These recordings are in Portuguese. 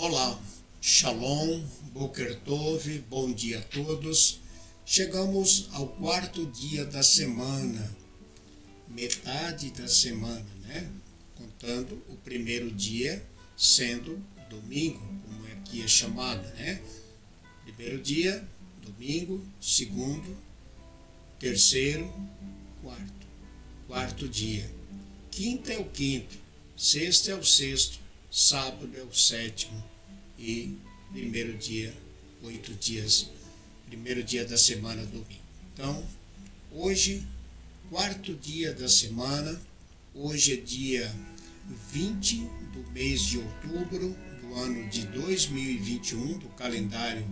Olá, Shalom, Boker Tov, bom dia a todos. Chegamos ao quarto dia da semana, metade da semana, né? Contando o primeiro dia sendo domingo, como aqui é chamado, né? Primeiro dia, domingo, segundo, terceiro, quarto dia. Quinta é o quinto, sexta é o sexto, sábado é o sétimo e primeiro dia, 8 dias, primeiro dia da semana, domingo. Então, hoje, quarto dia da semana, hoje é dia 20 do mês de outubro do ano de 2021, do calendário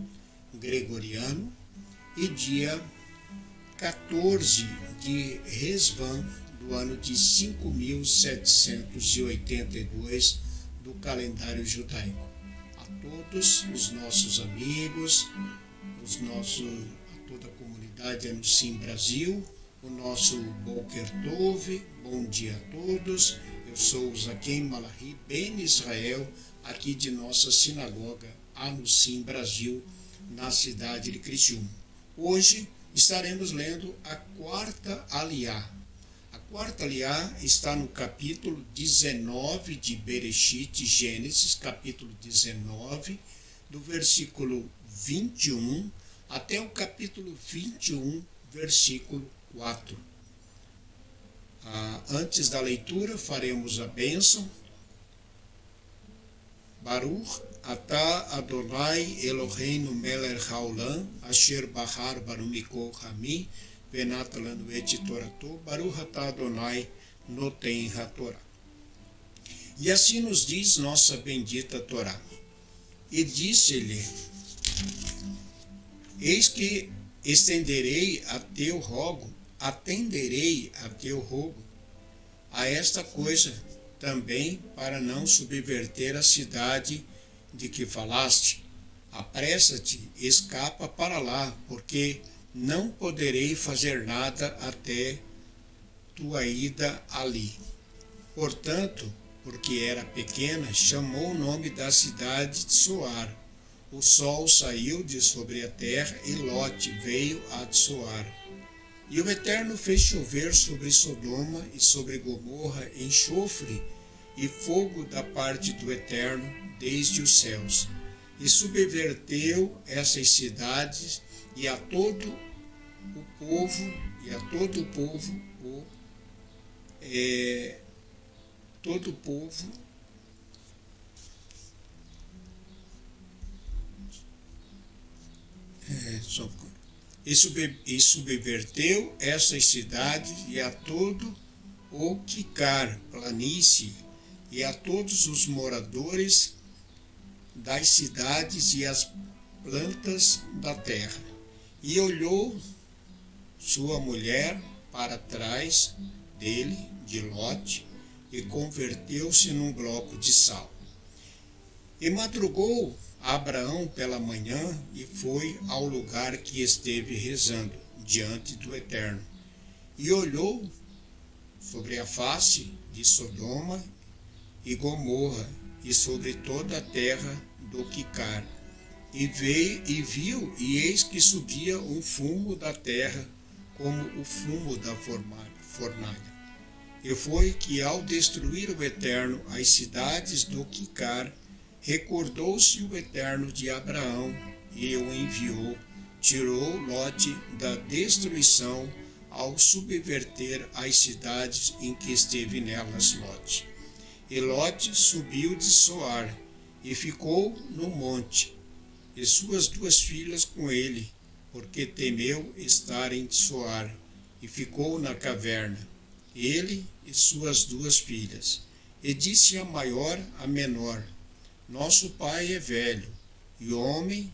gregoriano, e dia 14 de Resvan, do ano de 5.782 do calendário judaico. A todos os nossos amigos, a toda a comunidade Anusim Brasil, o nosso Boker Tov, bom dia a todos. Eu sou o Zaquim Malahi Ben Israel, aqui de nossa sinagoga Anusim Brasil, na cidade de Criciúma. Hoje estaremos lendo a quarta Aliá. A quarta Aliá está no capítulo 19 de Bereshit, Gênesis, capítulo 19, do versículo 21 até o capítulo 21, versículo 4. Antes da leitura, faremos a bênção. Baruch atah Adonai Eloheinu melech haolam, asher bahar barumiko hami, venat lanu et torato, Baruch atah Adonai noten hatorá. E assim nos diz nossa bendita Torá. E disse-lhe: eis que estenderei a teu rogo, atenderei a teu rogo, a esta coisa também, para não subverter a cidade de que falaste. Apressa-te, escapa para lá, porque não poderei fazer nada até tua ida ali. Portanto, porque era pequena, chamou o nome da cidade de Soar. O sol saiu de sobre a terra e Lote veio a Soar. E o Eterno fez chover sobre Sodoma e sobre Gomorra enxofre e fogo da parte do Eterno desde os céus. E subverteu essas cidades e a todo o povo, e subverteu essas cidades e a todo o Quicar, planície, e a todos os moradores das cidades e as plantas da terra. E olhou sua mulher para trás dele, de Lote, e converteu-se num bloco de sal. E madrugou Abraão pela manhã e foi ao lugar que esteve rezando, diante do Eterno. E olhou sobre a face de Sodoma e Gomorra e sobre toda a terra do Quicar. E viu, e eis que subia um fumo da terra, como o fumo da fornalha. E foi que, ao destruir o Eterno as cidades do Quicar, recordou-se o Eterno de Abraão e o enviou, tirou Lote da destruição, ao subverter as cidades em que esteve nelas Lote. E Lote subiu de Soar e ficou no monte, e suas 2 filhas com ele, porque temeu estar em Soar, e ficou na caverna, ele e suas 2 filhas. E disse a maior à menor: nosso pai é velho, e homem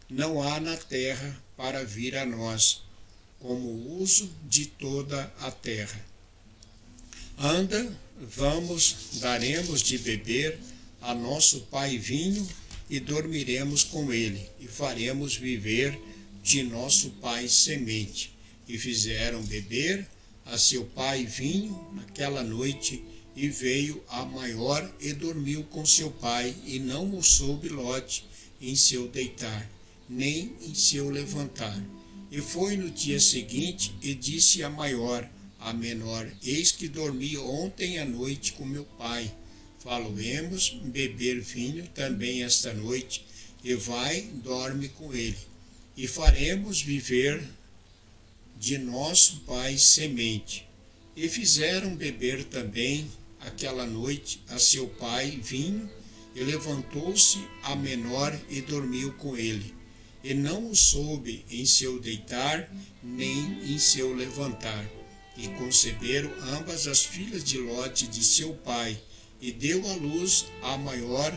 não há na terra para vir a nós, como o uso de toda a terra. Anda, vamos, daremos de beber a nosso pai vinho, e dormiremos com ele, e faremos viver de nosso pai semente. E fizeram beber a seu pai vinho naquela noite, E veio a maior e dormiu com seu pai, e não o soube Ló em seu deitar, nem em seu levantar. E foi no dia seguinte, e disse a maior, a menor: eis que dormi ontem à noite com meu pai. Faloemos beber vinho também esta noite, e vai, dorme com ele. E faremos viver de nosso pai semente. E fizeram beber também aquela noite a seu pai vinho, e levantou-se a menor e dormiu com ele. E não o soube em seu deitar, nem em seu levantar. E conceberam ambas as filhas de Ló de seu pai, e deu à luz a maior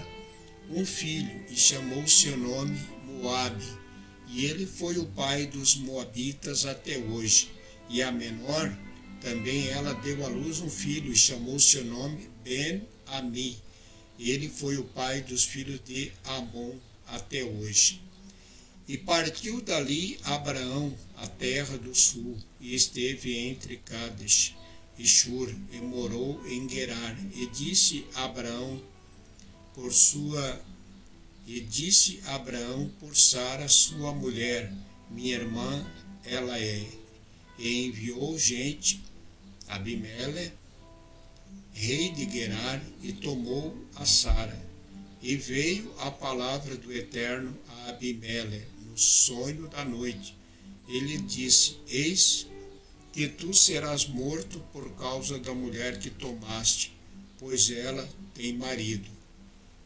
um filho, e chamou seu nome Moabe. E ele foi o pai dos moabitas até hoje. E a menor também ela deu à luz um filho, e chamou seu nome Ben-Ami. Ele foi o pai dos filhos de Amon até hoje. E partiu dali Abraão à terra do sul, e esteve entre Cádiz e Shur, e morou em Gerar. E disse Abraão por Sara, sua mulher: minha irmã ela é. E enviou gente Abimele, rei de Gerar, e tomou a Sara. E veio a palavra do Eterno a Abimele no sonho da noite. Ele disse: eis que tu serás morto por causa da mulher que tomaste, pois ela tem marido.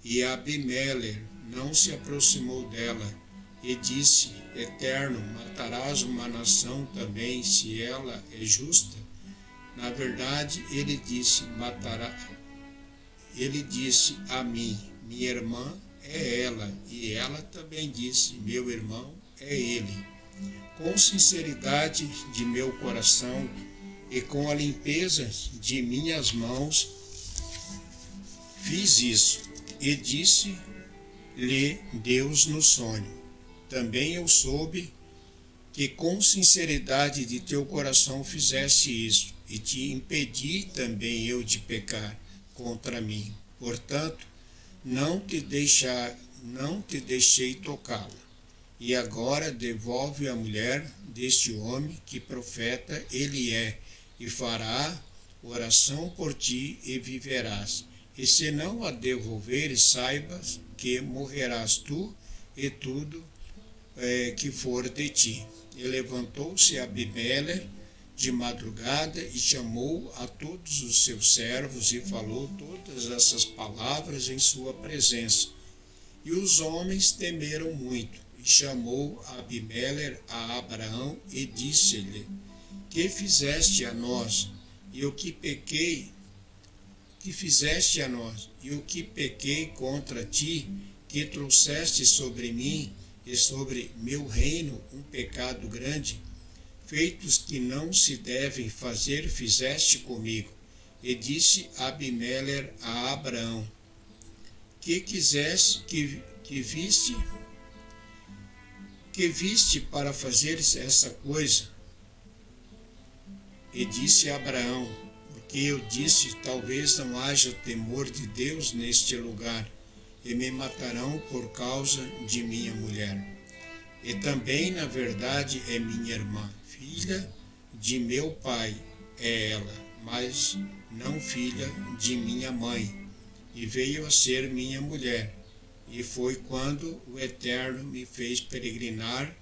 E Abimele não se aproximou dela, e disse: Eterno, matarás uma nação também, se ela é justa? Na verdade, ele disse a mim: minha irmã é ela, e ela também disse: meu irmão é ele. Com sinceridade de meu coração e com a limpeza de minhas mãos fiz isso. E disse-lhe Deus no sonho: também eu soube que com sinceridade de teu coração fizeste isso, e te impedi também eu de pecar contra mim. Portanto, não te deixei tocá-la. E agora devolve a mulher deste homem, que profeta ele é, e fará oração por ti e viverás. E se não a devolveres, saibas que morrerás tu e tudo que for de ti. E levantou-se Abimele de madrugada e chamou a todos os seus servos e falou todas essas palavras em sua presença. E os homens temeram muito. E chamou Abimele a Abraão e disse-lhe: que fizeste a nós? E o que fizeste a nós? E o que pequei contra ti, que trouxeste sobre mim e sobre meu reino um pecado grande? Feitos que não se devem fazer, fizeste comigo. E disse Abimele a Abraão: que viste para fazer essa coisa? E disse Abraão: porque eu disse, talvez não haja temor de Deus neste lugar, e me matarão por causa de minha mulher. E também, na verdade, é minha irmã, filha de meu pai é ela, mas não filha de minha mãe, e veio a ser minha mulher. E foi quando o Eterno me fez peregrinar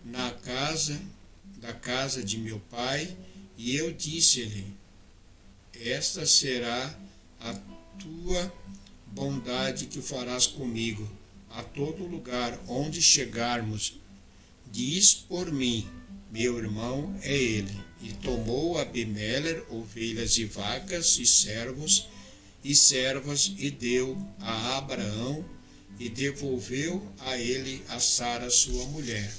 da casa de meu pai, e eu disse-lhe: esta será a tua bondade que farás comigo, a todo lugar onde chegarmos. Diz por mim: meu irmão é ele. E tomou Abimele ovelhas e vacas e servos e servas, e deu a Abraão, e devolveu a ele a Sara sua mulher.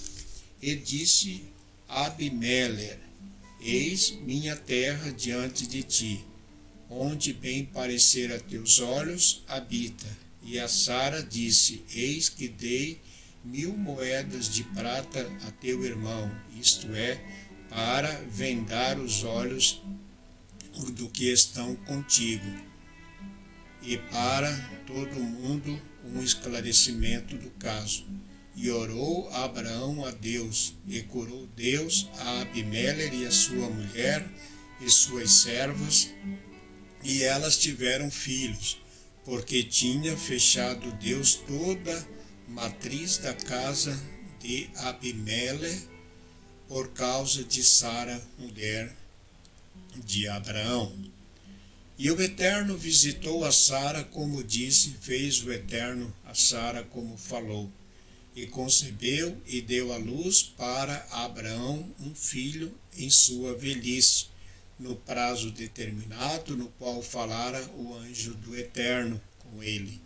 E disse Abimele: eis minha terra diante de ti, onde bem parecer a teus olhos, habita. E a Sara disse: eis que dei 1000 moedas de prata a teu irmão, isto é, para vendar os olhos do que estão contigo. e para todo mundo um esclarecimento do caso. E orou Abraão a Deus, e curou Deus a Abimeleque e a sua mulher e suas servas, e elas tiveram filhos, porque tinha fechado Deus toda matriz da casa de Abimeleque por causa de Sara, mulher de Abraão. E o Eterno visitou a Sara como disse, fez o Eterno a Sara como falou. E concebeu e deu à luz para Abraão um filho em sua velhice, no prazo determinado no qual falara o anjo do Eterno com ele.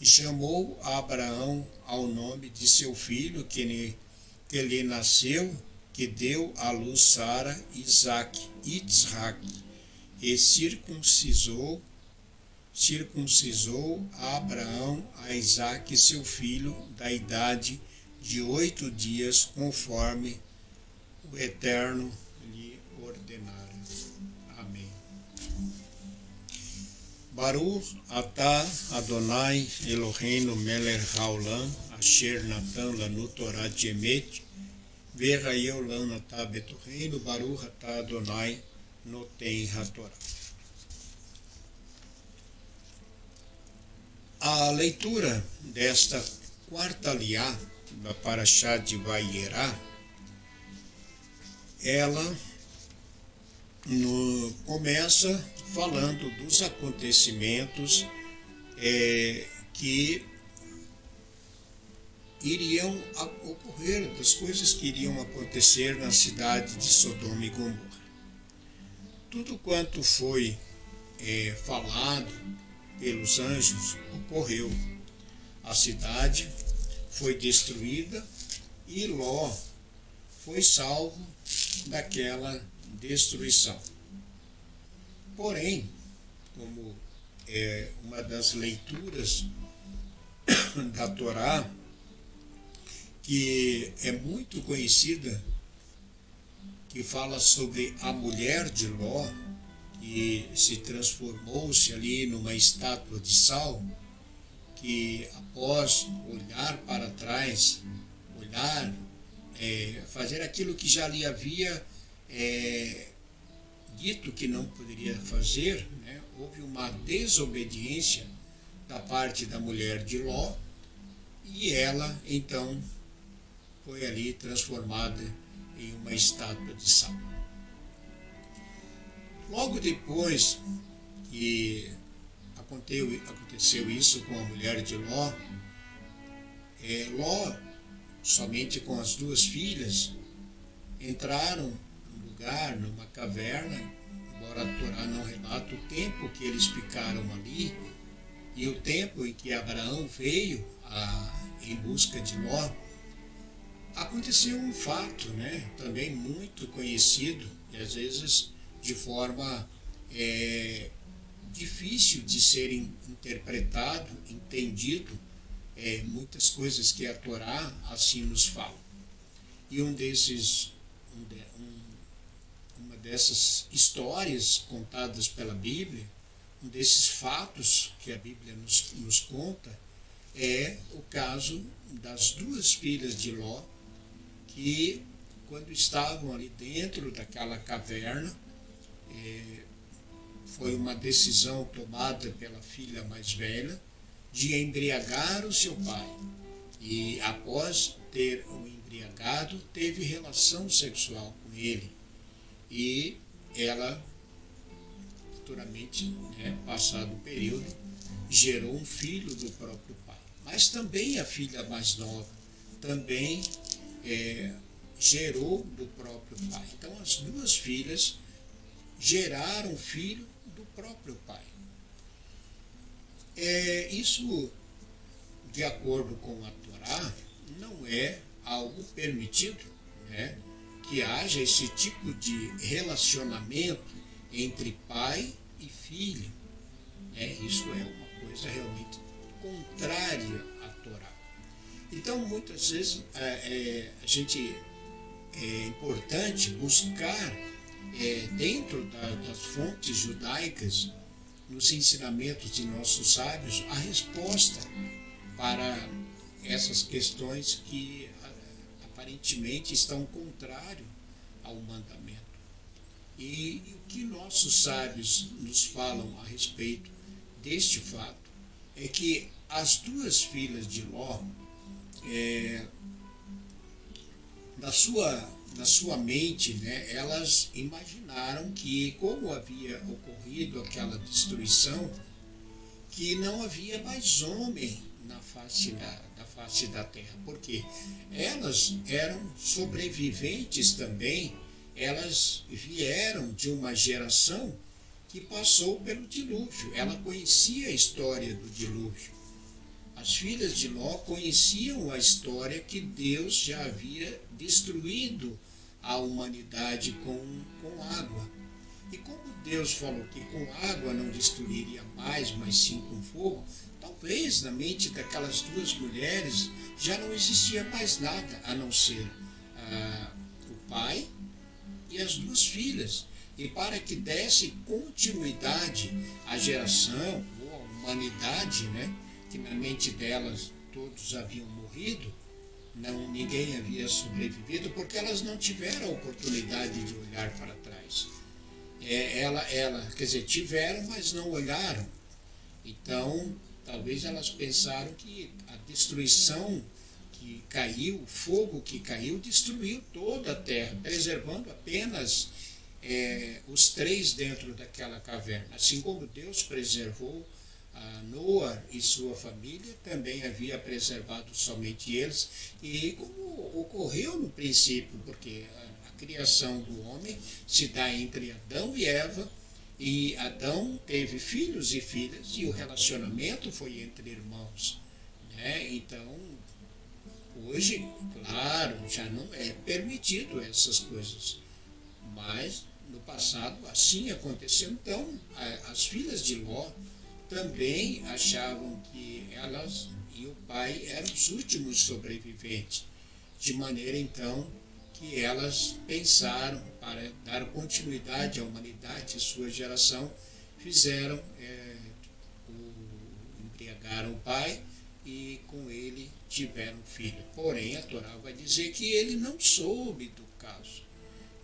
E chamou Abraão ao nome de seu filho que lhe nasceu, que deu à luz Sara, Isaque, e circuncisou a Abraão a Isaque seu filho da idade de 8 dias, conforme o Eterno lhe ordenara. Amém. Baruch atah Adonai Eloheinu melech haolam asher natan lanu Torah emet v'chayeu lanu atah betocheinu Baruch atah Adonai noten hatorah. A leitura desta quarta aliá da Parashá de Vayera, ela começa falando dos acontecimentos que iriam ocorrer, das coisas que iriam acontecer na cidade de Sodoma e Gomorra. Tudo quanto foi falado pelos anjos ocorreu. A cidade foi destruída e Ló foi salvo daquela destruição. Porém, como é uma das leituras da Torá, que é muito conhecida, que fala sobre a mulher de Ló, que se transformou-se ali numa estátua de sal, que após olhar para trás, fazer aquilo que já lhe havia dito que não poderia fazer, né? Houve uma desobediência da parte da mulher de Ló, e ela então foi ali transformada em uma estátua de sal. Logo depois que aconteceu isso com a mulher de Ló, Ló, somente com as 2 filhas, entraram num lugar, numa caverna, embora a Torá não relata o tempo que eles ficaram ali, e o tempo em que Abraão veio em busca de Ló. Aconteceu um fato, né, também muito conhecido, e às vezes de forma difícil de ser interpretado, entendido, muitas coisas que a Torá assim nos fala. E uma dessas histórias contadas pela Bíblia, um desses fatos que a Bíblia nos conta, é o caso das 2 filhas de Ló, que quando estavam ali dentro daquela caverna, foi uma decisão tomada pela filha mais velha de embriagar o seu pai. E após ter o embriagado, teve relação sexual com ele. E ela, futuramente, passado o período, gerou um filho do próprio pai. Mas também a filha mais nova também gerou do próprio pai. Então as 2 filhas geraram filho do próprio pai. Isso, de acordo com a Torá, não é algo permitido, né? Que haja esse tipo de relacionamento entre pai e filho. Isso é uma coisa realmente contrária à Torá. Então, muitas vezes, é importante buscar dentro das fontes judaicas nos ensinamentos de nossos sábios a resposta para essas questões que aparentemente estão contrárias ao mandamento. E o que nossos sábios nos falam a respeito deste fato é que as duas filhas de Ló, na sua mente, né, elas imaginaram que, como havia ocorrido aquela destruição, que não havia mais homem na face da terra, porque elas eram sobreviventes também, elas vieram de uma geração que passou pelo dilúvio, ela conhecia a história do dilúvio. As filhas de Ló conheciam a história que Deus já havia destruído a humanidade com água. E como Deus falou que com água não destruiria mais, mas sim com fogo, talvez na mente daquelas duas mulheres já não existia mais nada a não ser o pai e as duas filhas. E para que desse continuidade à geração, ou à humanidade, né, que na mente delas todos haviam morrido, ninguém havia sobrevivido, porque elas não tiveram a oportunidade de olhar para trás. Quer dizer, tiveram, mas não olharam. Então, talvez elas pensaram que a destruição que caiu, o fogo que caiu, destruiu toda a terra, preservando apenas os três dentro daquela caverna. Assim como Deus preservou a Noa e sua família, também havia preservado somente eles, e como ocorreu no princípio, porque a criação do homem se dá entre Adão e Eva, e Adão teve filhos e filhas, e o relacionamento foi entre irmãos, né? Então, hoje, claro, já não é permitido essas coisas, mas no passado assim aconteceu. Então, as filhas de Ló também achavam que elas e o pai eram os últimos sobreviventes, de maneira então que elas pensaram, para dar continuidade à humanidade, à sua geração, embriagaram o pai e com ele tiveram filho. Porém, a Torá vai dizer que ele não soube do caso,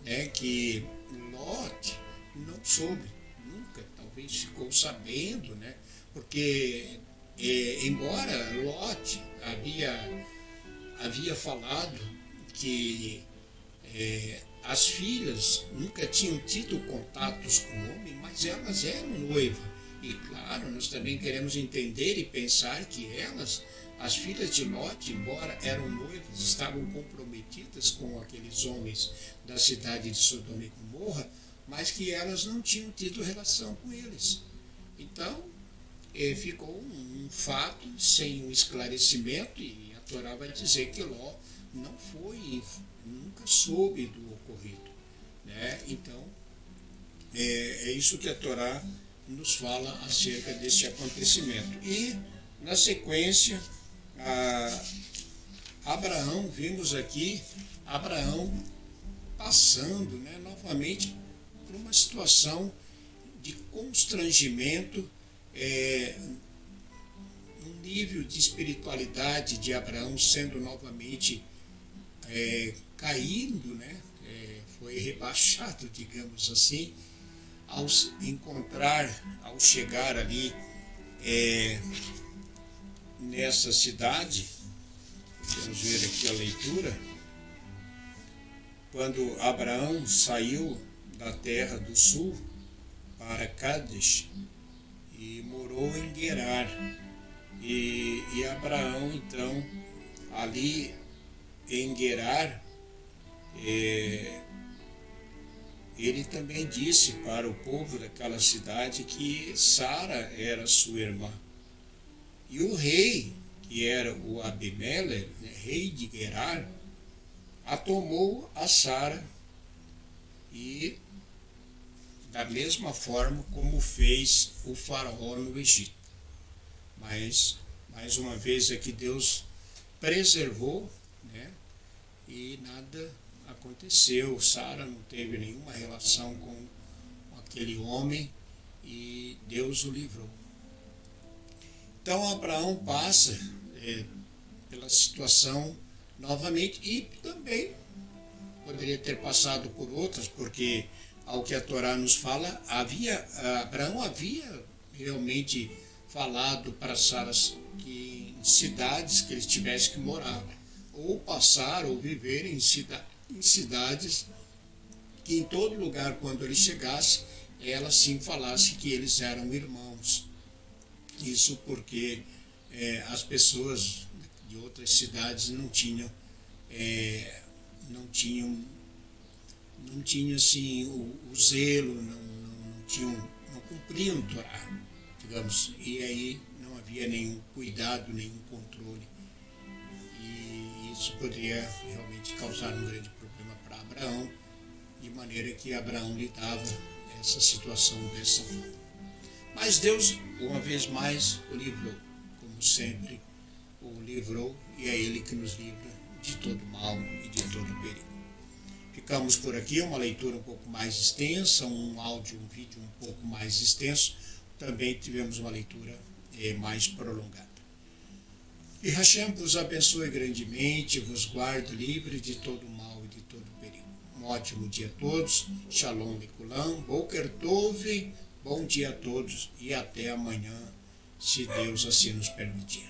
né? Que Lot não soube, nunca, talvez ficou sabendo, né? Porque, embora Lot havia falado que as filhas nunca tinham tido contatos com o homem, mas elas eram noivas. E claro, nós também queremos entender e pensar que as filhas de Lot, embora eram noivas, estavam comprometidas com aqueles homens da cidade de Sodoma e Gomorra, mas que elas não tinham tido relação com eles. Então, ficou um fato sem um esclarecimento, e a Torá vai dizer que Ló nunca soube do ocorrido, né? Então, é isso que a Torá nos fala acerca desse acontecimento. E, na sequência, Abraão, vimos aqui Abraão passando, né, novamente por uma situação de constrangimento, um nível de espiritualidade de Abraão sendo novamente caindo, né, foi rebaixado, digamos assim, ao chegar ali nessa cidade. Vamos ver aqui a leitura. Quando Abraão saiu da terra do sul para Cádiz e morou em Gerar, e Abraão então ali em Gerar, ele também disse para o povo daquela cidade que Sara era sua irmã. E o rei, que era o Abimeleque, né, rei de Gerar, tomou a Sara, e da mesma forma como fez o faraó no Egito. Mas, mais uma vez, aqui Deus preservou, né, e nada aconteceu. Sara não teve nenhuma relação com aquele homem, e Deus o livrou. Então Abraão passa pela situação novamente e também poderia ter passado por outras, porque ao que a Torá nos fala, Abraão havia realmente falado para Sara que em cidades que eles tivessem que morar, ou passar ou viver em cidades que em todo lugar, quando ele chegasse, ela sim falasse que eles eram irmãos. Isso porque as pessoas de outras cidades não tinham assim o zelo, não cumpriam o Torá, digamos, e aí não havia nenhum cuidado, nenhum controle. E isso poderia realmente causar um grande problema para Abraão, de maneira que Abraão lidava essa situação dessa forma. Mas Deus, uma vez mais, o livrou, como sempre o livrou, e é Ele que nos livra de todo mal e de todo perigo. Ficamos por aqui, uma leitura um pouco mais extensa, um áudio, um vídeo um pouco mais extenso. Também tivemos uma leitura mais prolongada. E Hashem vos abençoe grandemente, vos guarde livre de todo mal e de todo perigo. Um ótimo dia a todos, Shalom Likulam, Boker Tov, bom dia a todos e até amanhã, se Deus assim nos permitir.